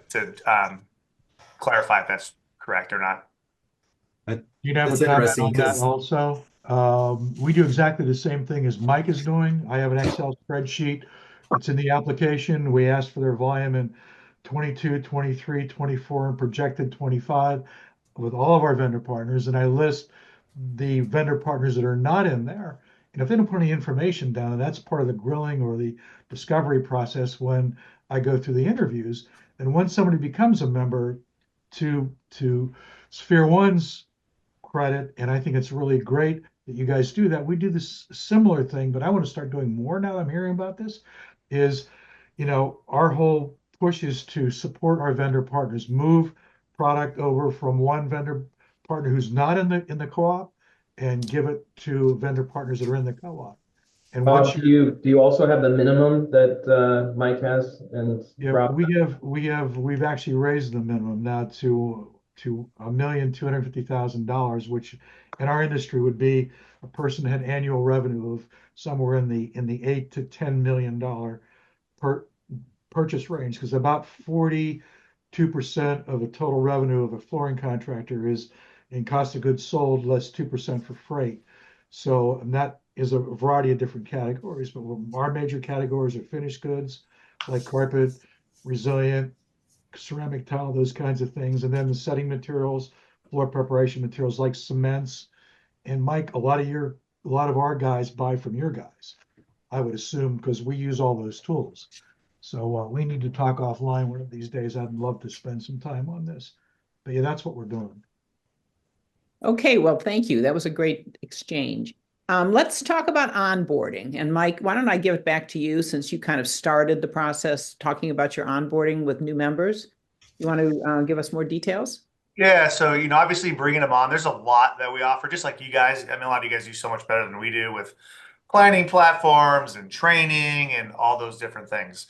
clarify if that's correct or not. You'd have That's a comment interesting on that because also. We do exactly the same thing as Mike is doing. I have an Excel spreadsheet. It's in the application. We asked for their volume in 22, 23, 24, and projected 25 with all of our vendor partners. And I list the vendor partners that are not in there. And if they don't put any information down, that's part of the grilling or the discovery process when I go through the interviews. And once somebody becomes a member, to Sphere One's credit, and I think it's really great that you guys do that. We do this similar thing, but I want to start doing more now that I'm hearing about this, is, our whole push is to support our vendor partners, move product over from one vendor partner who's not in the co-op and give it to vendor partners that are in the co-op. And once do you also have the minimum that Mike has and Rob? we've actually raised the minimum now to $1,250,000, which in our industry would be a person that had annual revenue of somewhere in the $8 to $10 million purchase range, because about 42% of the total revenue of a flooring contractor is in cost of goods sold, less 2% for freight. So, and that is a variety of different categories, but our major categories are finished goods like carpet, resilient, ceramic tile, those kinds of things. And then the setting materials, floor preparation materials like cements. And Mike, a lot of our guys buy from your guys, I would assume, because we use all those tools. So we need to talk offline one of these days. I'd love to spend some time on this. But yeah, that's what we're doing. Okay, well, thank you. That was a great exchange. Let's talk about onboarding. And Mike, why don't I give it back to you, since you kind of started the process talking about your onboarding with new members? You want to give us more details? Yeah, so obviously bringing them on, there's a lot that we offer, just like you guys. I mean, a lot of you guys do so much better than we do with planning platforms and training and all those different things.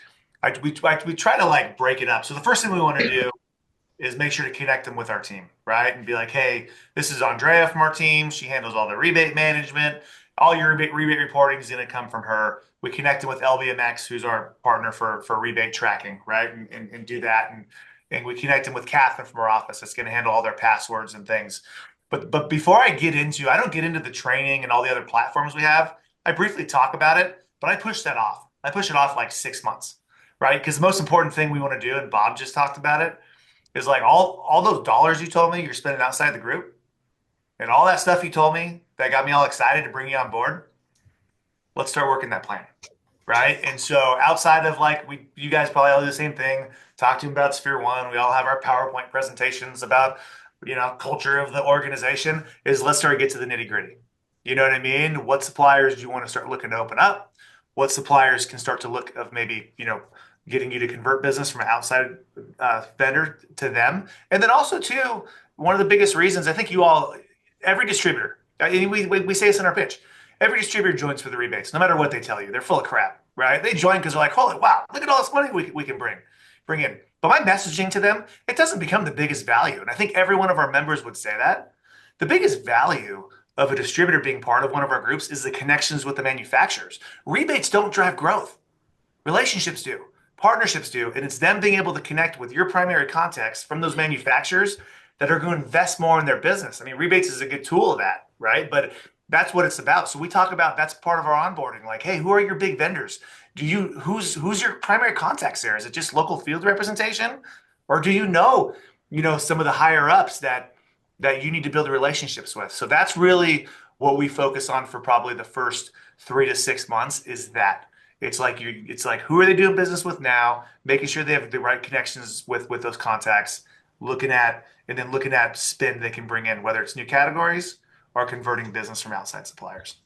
We try to like break it up. So the first thing we want to do is make sure to connect them with our team, right? And be like, hey, this is Andrea from our team. She handles all the rebate management. All your rebate reporting is going to come from her. We connect them with LBMX, who's our partner for rebate tracking, right? And do that. And we connect them with Catherine from our office. That's going to handle all their passwords and things. But before I don't get into the training and all the other platforms we have. I briefly talk about it, but I push that off. I push it off like 6 months, right? Because the most important thing we want to do, and Bob just talked about it, is like all those dollars you told me you're spending outside the group and all that stuff you told me that got me all excited to bring you on board. Let's start working that plan, right? And so outside of like, you guys probably all do the same thing, talk to them about Sphere One. We all have our PowerPoint presentations about, culture of the organization. Let's start to get to the nitty gritty. You know what I mean? What suppliers do you want to start looking to open up? What suppliers can start to look of maybe, getting you to convert business from an outside vendor to them? And then also too, one of the biggest reasons I think every distributor, we say this in our pitch, every distributor joins for the rebates, no matter what they tell you. They're full of crap, right? They join because they're like, holy wow, look at all this money we can bring in. But my messaging to them, it doesn't become the biggest value. And I think every one of our members would say that. The biggest value of a distributor being part of one of our groups is the connections with the manufacturers. Rebates don't drive growth. Relationships do, partnerships do, and it's them being able to connect with your primary contacts from those manufacturers that are going to invest more in their business. I mean, rebates is a good tool of that, right? But that's what it's about. So we talk about that's part of our onboarding. Like, hey, who are your big vendors? Who's your primary contacts there? Is it just local field representation, or do some of the higher ups that you need to build relationships with? So that's really what we focus on for probably the first 3 to 6 months is that. It's like who are they doing business with now, making sure they have the right connections with those contacts, looking at spend they can bring in, whether it's new categories or converting business from outside suppliers.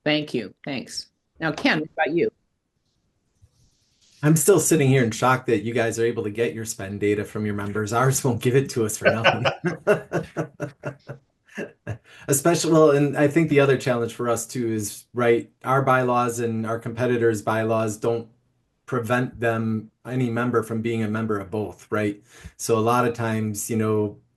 Thank you. Thanks. Now, Ken, what about you? I'm still sitting here in shock that you guys are able to get your spend data from your members. Ours won't give it to us for nothing. Especially, well, and I think the other challenge for us too is, right, our bylaws and our competitors' bylaws don't prevent any member from being a member of both, right? So a lot of times,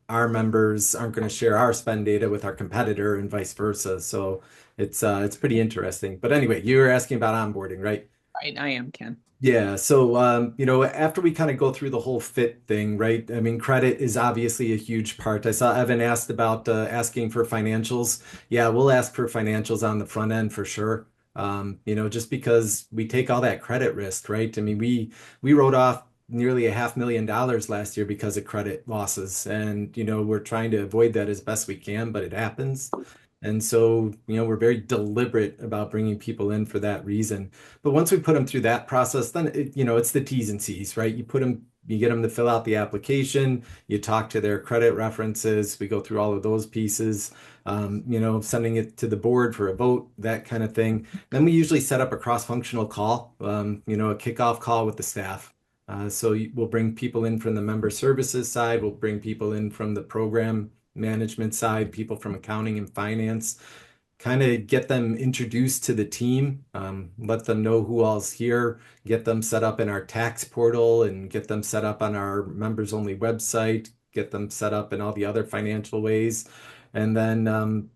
our members aren't going to share our spend data with our competitor and vice versa. So it's pretty interesting. But anyway, you were asking about onboarding, right? Right, I am, Ken. Yeah, so after we kind of go through the whole fit thing, right? I mean, credit is obviously a huge part. I saw Evan asked about asking for financials. Yeah, we'll ask for financials on the front end for sure. Just because we take all that credit risk, right? I mean, we wrote off nearly $500,000 last year because of credit losses, and we're trying to avoid that as best we can, but it happens. And so, we're very deliberate about bringing people in for that reason. But once we put them through that process, then it's the T's and C's, right? You get them to fill out the application, you talk to their credit references, we go through all of those pieces, sending it to the board for a vote, that kind of thing. Then we usually set up a cross-functional call, a kickoff call with the staff. So we'll bring people in from the member services side, we'll bring people in from the program management side, people from accounting and finance, kind of get them introduced to the team, let them know who all's here, get them set up in our tax portal and get them set up on our members only website, get them set up in all the other financial ways. And then,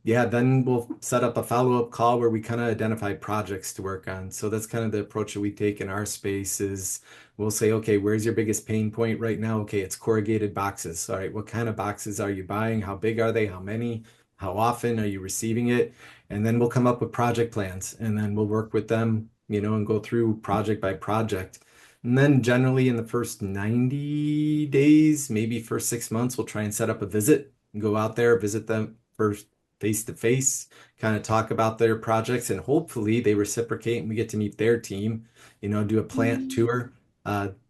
then we'll set up a follow-up call where we kind of identify projects to work on. So that's kind of the approach that we take in our space is we'll say, okay, where's your biggest pain point right now? Okay, it's corrugated boxes. All right, what kind of boxes are you buying? How big are they? How many? How often are you receiving it? And then we'll come up with project plans and then we'll work with them, and go through project by project. And then generally in the first 90 days, maybe first 6 months, we'll try and set up a visit, go out there, visit them first face to face, kind of talk about their projects, and hopefully they reciprocate and we get to meet their team, do a plant tour.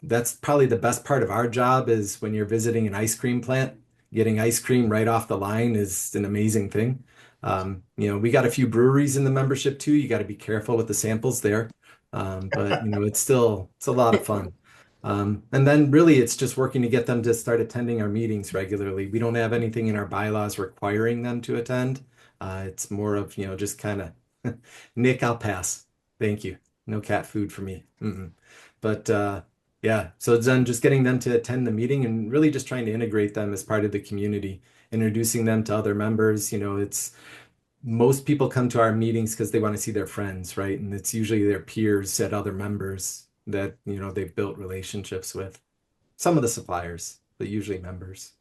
That's probably the best part of our job is when you're visiting an ice cream plant, getting ice cream right off the line is an amazing thing. We got a few breweries in the membership too. You got to be careful with the samples there. But it's a lot of fun. And then really it's just working to get them to start attending our meetings regularly. We don't have anything in our bylaws requiring them to attend. It's more of, just kind of, Nick, I'll pass. Thank you. No cat food for me. But yeah, so then just getting them to attend the meeting and really just trying to integrate them as part of the community, introducing them to other members. It's most people come to our meetings because they want to see their friends, right? And it's usually their peers at other members that, they've built relationships with. Some of the suppliers, but usually members.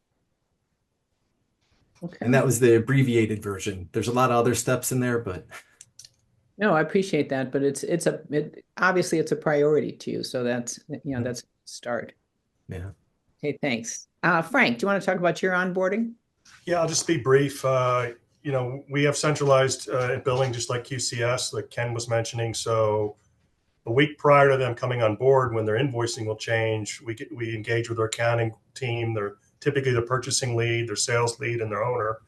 Okay. And that was the abbreviated version. There's a lot of other steps in there, but No, I appreciate that, but obviously it's a priority to you. So that's a start. yeah. Okay, thanks. Frank, do you want to talk about your onboarding? Yeah, I'll just be brief. We have centralized billing just like QCS, like Ken was mentioning. So a week prior to them coming on board, when their invoicing will change, we engage with their accounting team. They're typically the purchasing lead, their sales lead, and their owner,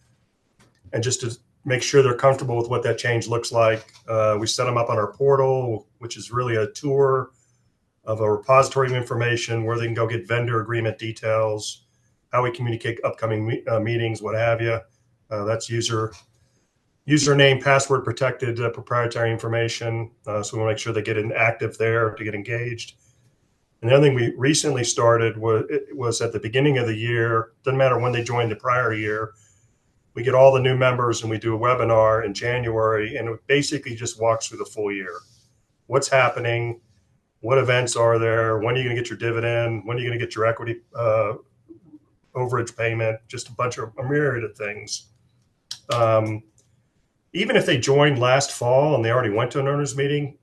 and just to make sure they're comfortable with what that change looks like. We set them up on our portal, which is really a tour of a repository of information where they can go get vendor agreement details, how we communicate upcoming meetings, what have you. That's username, password protected proprietary information. So we want to make sure they get active there to get engaged. And the other thing we recently started was at the beginning of the year, doesn't matter when they joined the prior year, we get all the new members and we do a webinar in January, and it basically just walks through the full year. What's happening? What events are there? When are you going to get your dividend? When are you going to get your equity overage payment? Just a myriad of things. Even if they joined last fall and they already went to an owners meeting,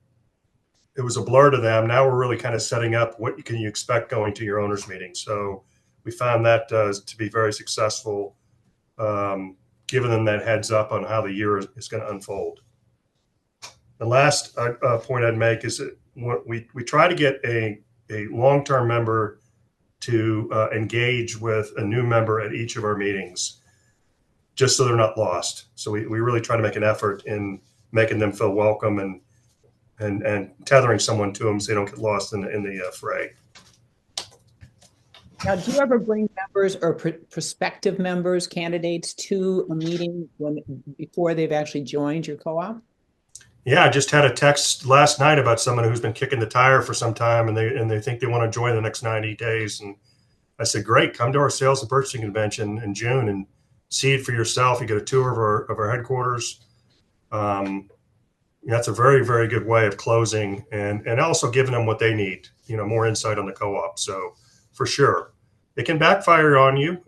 it was a blur to them. Now we're really kind of setting up what can you expect going to your owners meeting. So we found that to be very successful, giving them that heads up on how the year is going to unfold. The last point I'd make is that we try to get a long-term member to engage with a new member at each of our meetings, just so they're not lost. So we really try to make an effort in making them feel welcome and tethering someone to them so they don't get lost in the fray. Now, do you ever bring members or prospective members, candidates to a meeting before they've actually joined your co-op? Yeah, I just had a text last night about someone who's been kicking the tire for some time, and they think they want to join the next 90 days. And I said, great, come to our sales and purchasing convention in June and see it for yourself. You get a tour of our headquarters. That's a very, very good way of closing and also giving them what they need, more insight on the co-op. So for sure, it can backfire on you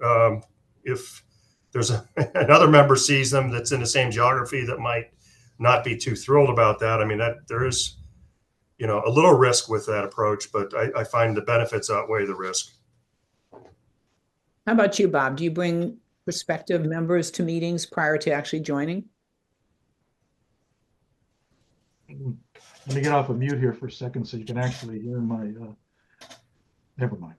if there's another member sees them that's in the same geography that might not be too thrilled about that. I mean, that there is, a little risk with that approach, but I find the benefits outweigh the risk. How about you, Bob? Do you bring prospective members to meetings prior to actually joining? Let me get off of mute here for a second so you can actually hear my, never mind.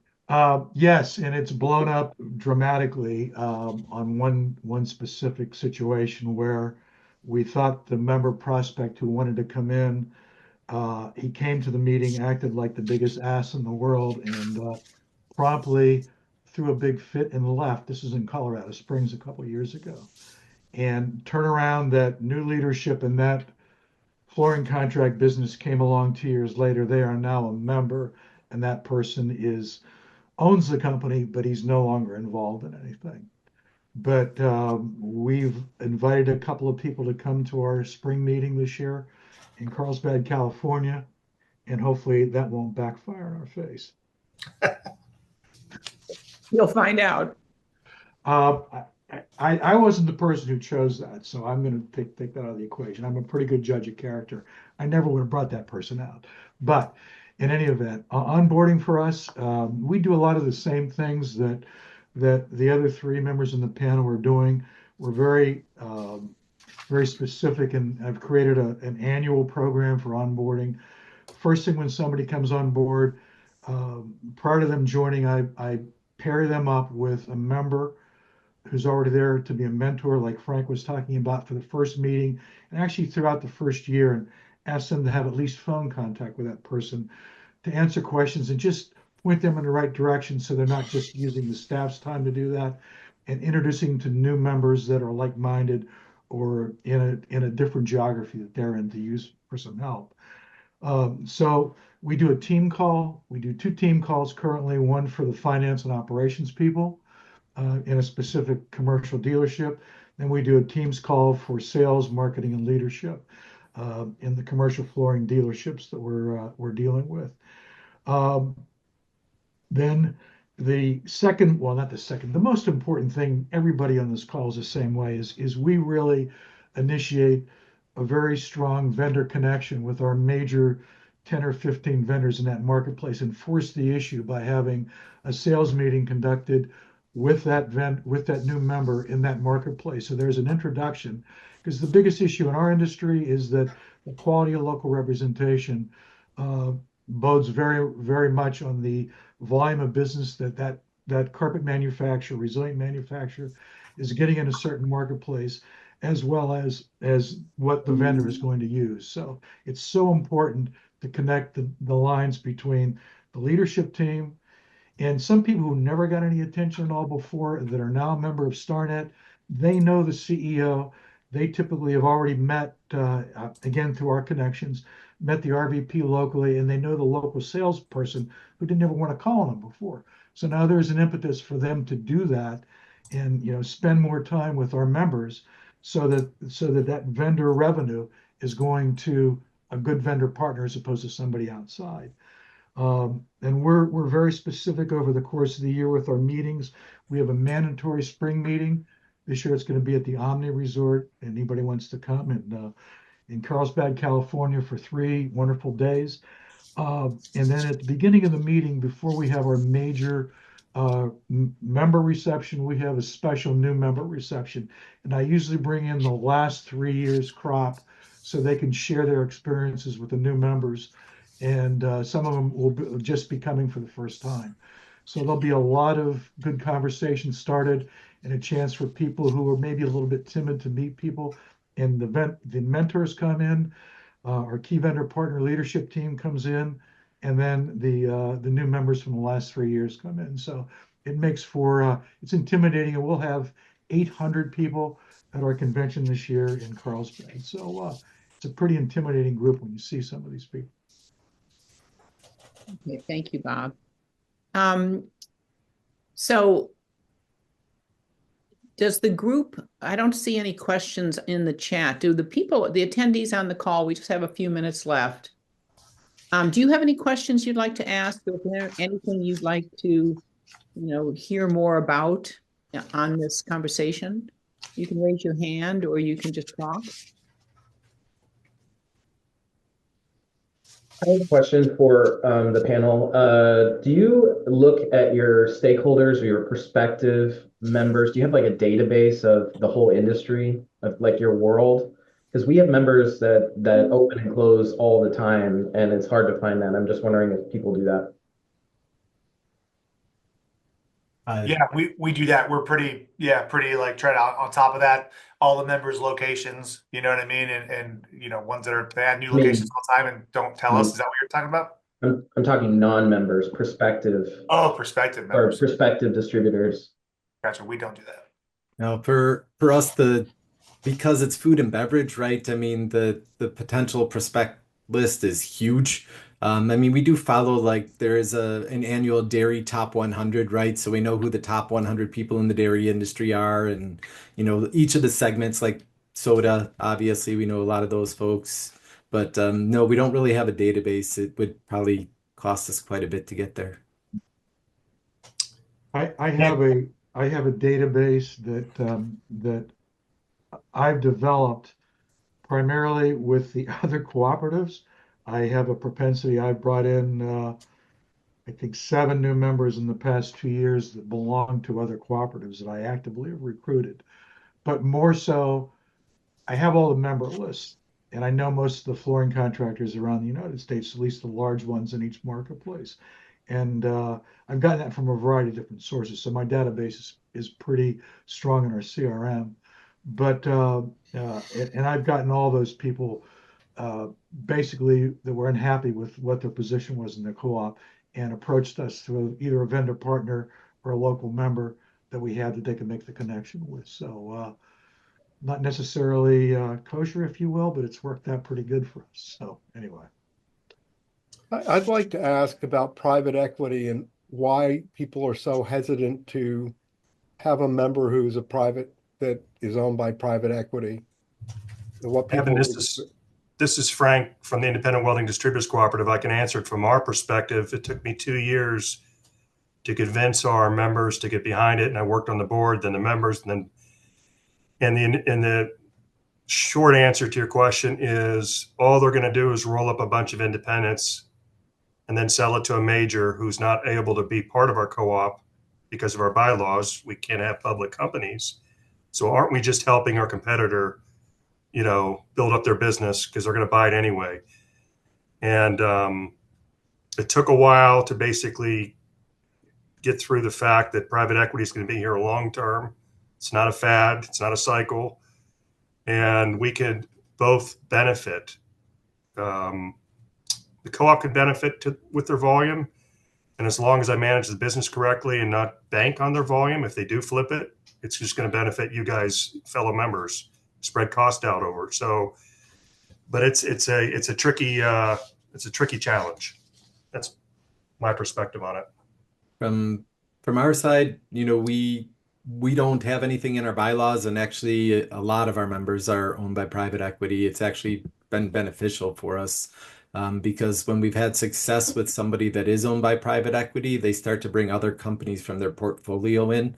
Yes, and it's blown up dramatically on one specific situation where we thought the member prospect who wanted to come in, he came to the meeting, acted like the biggest ass in the world, and promptly threw a big fit and left. This is in Colorado Springs a couple of years ago. And turn around, that new leadership in that flooring contract business came along 2 years later. They are now a member, and that person owns the company, but he's no longer involved in anything. But we've invited a couple of people to come to our spring meeting this year in Carlsbad, California, and hopefully that won't backfire in our face. You'll find out. I wasn't the person who chose that, so I'm going to take that out of the equation. I'm a pretty good judge of character. I never would have brought that person out. But in any event, onboarding for us, we do a lot of the same things that the other three members in the panel are doing. We're very specific, and I've created an annual program for onboarding. First thing when somebody comes on board, prior to them joining, I pair them up with a member who's already there to be a mentor, like Frank was talking about, for the first meeting, and actually throughout the first year, and ask them to have at least phone contact with that person to answer questions and just point them in the right direction so they're not just using the staff's time to do that, and introducing to new members that are like-minded or in a different geography that they're in to use for some help. So we do a team call. We do 2 team calls currently, one for the finance and operations people in a specific commercial dealership. Then we do a Teams call for sales, marketing, and leadership in the commercial flooring dealerships that we're dealing with. Then the second, well, not the second, the most important thing, everybody on this call is the same way, is we really initiate a very strong vendor connection with our major 10 or 15 vendors in that marketplace and force the issue by having a sales meeting conducted with that new member in that marketplace. So there's an introduction, because the biggest issue in our industry is that the quality of local representation bodes very, very much on the volume of business that carpet manufacturer, resilient manufacturer, is getting in a certain marketplace, as well as what the vendor is going to use. So it's so important to connect the lines between the leadership team and some people who never got any attention at all before that are now a member of StarNet. They know the CEO. They typically have already met, again, through our connections, met the RVP locally, and they know the local salesperson who didn't ever want to call on them before. So now there's an impetus for them to do that and spend more time with our members so that vendor revenue is going to a good vendor partner as opposed to somebody outside. And we're very specific over the course of the year with our meetings. We have a mandatory spring meeting. This year it's going to be at the Omni Resort. Anybody wants to come, and in Carlsbad, California, for 3 wonderful days. And then at the beginning of the meeting, before we have our major member reception, we have a special new member reception. And I usually bring in the last 3 years crop so they can share their experiences with the new members. And some of them will just be coming for the first time. So there'll be a lot of good conversations started and a chance for people who are maybe a little bit timid to meet people. And the mentors come in, our key vendor partner leadership team comes in, and then the new members from the last 3 years come in. So it makes for it's intimidating, and we'll have 800 people at our convention this year in Carlsbad. So it's a pretty intimidating group when you see some of these people. Okay, thank you, Bob. So does the group, I don't see any questions in the chat. Do the people, the attendees on the call, we just have a few minutes left. Do you have any questions you'd like to ask? Or is there anything you'd like to, hear more about on this conversation? You can raise your hand or you can just talk. I have a question for the panel. Do you look at your stakeholders or your prospective members? Do you have like a database of the whole industry, of like your world? Because we have members that open and close all the time, and it's hard to find that. I'm just wondering if people do that. Yeah, we do that. We're pretty like try to on top of that, all the members' locations, you know what I mean? And ones that they add new locations all the time and don't tell us. Is that what you're talking about? I'm talking non-members, prospective. Oh, prospective members. Or prospective distributors. Gotcha. We don't do that. Now, for us, because it's food and beverage, right? I mean, the potential prospect list is huge. I mean, we do follow, like, there is an annual dairy top 100, right? So we know who the top 100 people in the dairy industry are, and each of the segments, like soda, obviously we know a lot of those folks. But no, we don't really have a database. It would probably cost us quite a bit to get there. I have a database that I've developed primarily with the other cooperatives. I have a propensity. I've brought in, I think, 7 new members in the past 2 years that belong to other cooperatives that I actively have recruited. But more so, I have all the member lists, and I know most of the flooring contractors around the United States, at least the large ones in each marketplace. And I've gotten that from a variety of different sources. So my database is pretty strong in our CRM. But and I've gotten all those people basically that were unhappy with what their position was in the co-op and approached us through either a vendor partner or a local member that we had that they could make the connection with. So not necessarily kosher, if you will, but it's worked out pretty good for us. So anyway. I'd like to ask about private equity and why people are so hesitant to have a member who's that is owned by private equity. What people Evan, this is Frank from the Independent Welding Distributors Cooperative. I can answer it from our perspective. It took me 2 years to convince our members to get behind it, and I worked on the board, then the members, and the short answer to your question is all they're going to do is roll up a bunch of independents and then sell it to a major who's not able to be part of our co-op because of our bylaws. We can't have public companies. So aren't we just helping our competitor, build up their business because they're going to buy it anyway? And it took a while to basically get through the fact that private equity is going to be here long term. It's not a fad. It's not a cycle. And we could both benefit. The co-op could benefit with their volume. And as long as I manage the business correctly and not bank on their volume, if they do flip it, it's just going to benefit you guys, fellow members, spread cost out over. So, but it's a tricky challenge. That's my perspective on it. From our side, we we don't have anything in our bylaws, and actually a lot of our members are owned by private equity. It's actually been beneficial for us because when we've had success with somebody that is owned by private equity, they start to bring other companies from their portfolio in,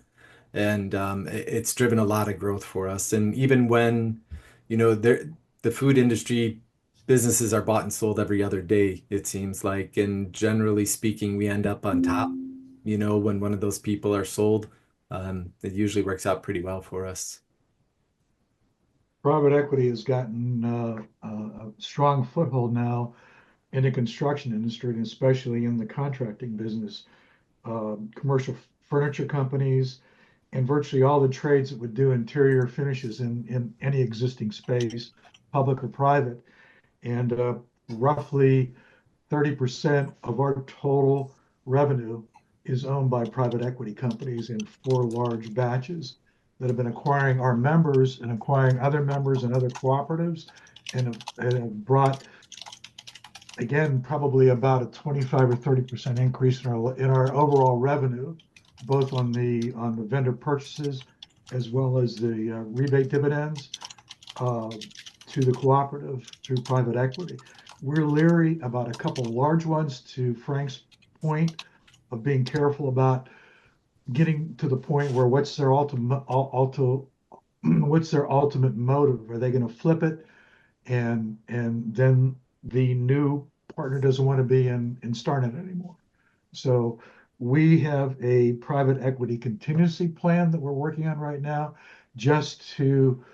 and it's driven a lot of growth for us. And even when, the food industry businesses are bought and sold every other day, it seems like, and generally speaking, we end up on top, when one of those people are sold. It usually works out pretty well for us. Private equity has gotten a strong foothold now in the construction industry, and especially in the contracting business. Commercial furniture companies and virtually all the trades that would do interior finishes in any existing space, public or private. And roughly 30% of our total revenue is owned by private equity companies in 4 large batches that have been acquiring our members and acquiring other members and other cooperatives, and have brought, again, probably about a 25 or 30% increase in our overall revenue, both on the vendor purchases as well as the rebate dividends to the cooperative through private equity. We're leery about a couple large ones, to Frank's point of being careful about getting to the point where what's their what's their ultimate motive? Are they going to flip it, and then the new partner doesn't want to be in start it anymore? So we have a private equity contingency plan that we're working on right now, just to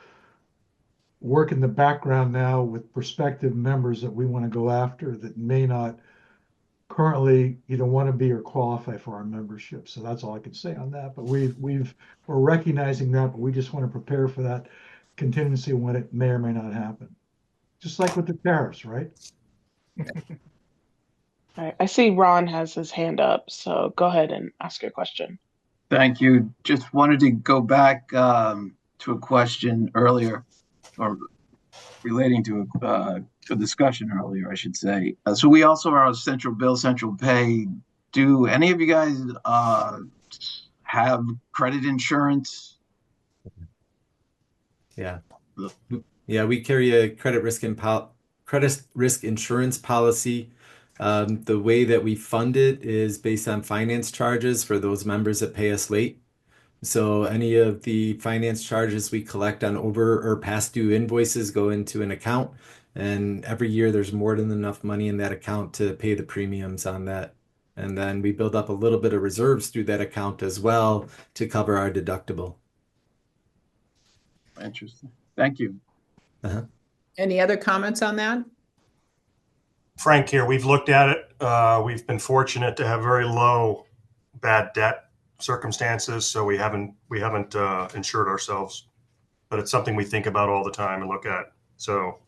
work in the background now with prospective members that we want to go after that may not currently either want to be or qualify for our membership. So that's all I can say on that. But we're recognizing that, but we just want to prepare for that contingency when it may or may not happen. Just like with the tariffs, right? All right. I see Ron has his hand up, so go ahead and ask your question. Thank you. Just wanted to go back to a question earlier, or relating to a discussion earlier, I should say. So we also are on central bill, central pay. Do any of you guys have credit insurance? Yeah. Yeah, we carry a credit risk insurance policy. The way that we fund it is based on finance charges for those members that pay us late. So any of the finance charges we collect on over or past due invoices go into an account, and every year there's more than enough money in that account to pay the premiums on that. And then we build up a little bit of reserves through that account as well to cover our deductible. Interesting. Thank you. Any other comments on that? Frank here. We've looked at it. We've been fortunate to have very low bad debt circumstances, so we haven't insured ourselves, but it's something we think about all the time and look at. So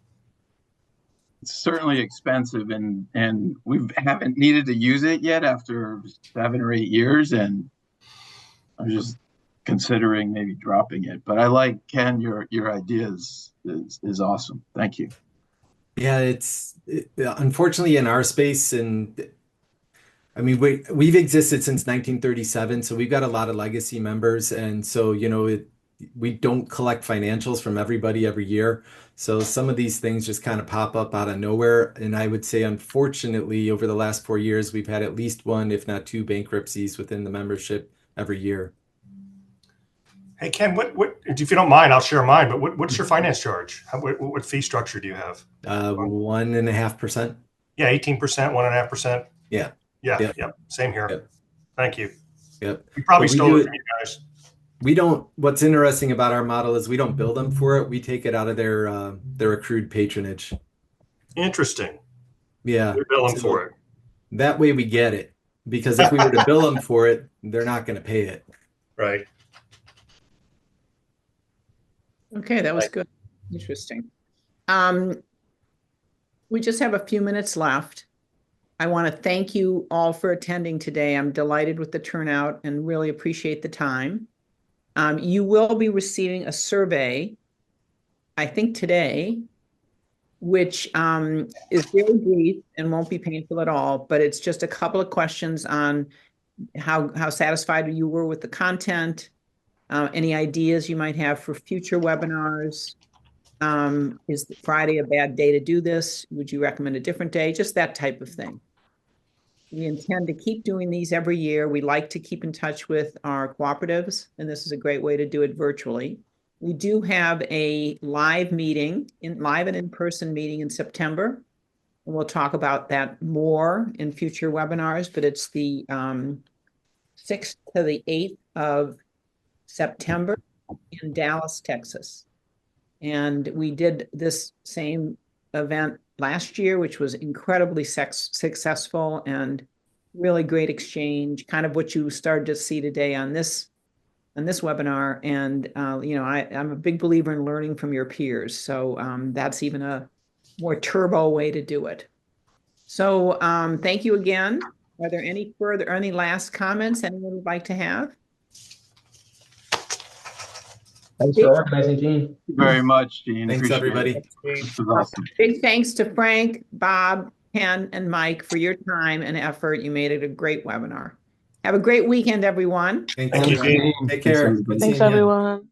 it's certainly expensive, and we haven't needed to use it yet after 7 or 8 years, and I'm just considering maybe dropping it. But I like, Ken, your ideas is awesome. Thank you. Yeah, unfortunately in our space, and I mean, we've existed since 1937, so we've got a lot of legacy members, and so we don't collect financials from everybody every year. So some of these things just kind of pop up out of nowhere, and I would say, unfortunately, over the last 4 years, we've had at least 1, if not 2, bankruptcies within the membership every year. Hey Ken, what if you don't mind, I'll share mine. But what's your finance charge? What fee structure do you have? 1.5%. Yeah, 18%, 1.5%. Yeah. Yeah. Same here. Yep. Thank you. Yep. We probably stole it from you guys. We don't. What's interesting about our model is we don't bill them for it. We take it out of their accrued patronage. Interesting. Yeah. We bill them for it. That way we get it, because if we were to bill them for it, they're not going to pay it. Right. Okay, that was good. Interesting. We just have a few minutes left. I want to thank you all for attending today. I'm delighted with the turnout and really appreciate the time. You will be receiving a survey, I think today, which is very brief and won't be painful at all, but it's just a couple of questions on how satisfied you were with the content, Any ideas you might have for future webinars? Is Friday a bad day to do this? Would you recommend a different day? Just that type of thing. We intend to keep doing these every year. We like to keep in touch with our cooperatives, and this is a great way to do it virtually. We do have a live meeting, live and in-person meeting in September. And we'll talk about that more in future webinars, but it's the 6th to the 8th of September in Dallas, Texas. And we did this same event last year, which was incredibly successful and really great exchange, kind of what you started to see today on this webinar. And I'm a big believer in learning from your peers. So that's even a more turbo way to do it. So thank you again. Are there any last comments anyone would like to have? Thanks for organizing, Gene. Thank you very much, Gene. Thanks, Appreciate everybody. it. This was awesome. Big thanks to Frank, Bob, Ken, and Mike for your time and effort. You made it a great webinar. Have a great weekend, everyone. Thank Thank you. you, Gene. Take care. Thanks, Good Thanks, seeing you. everyone.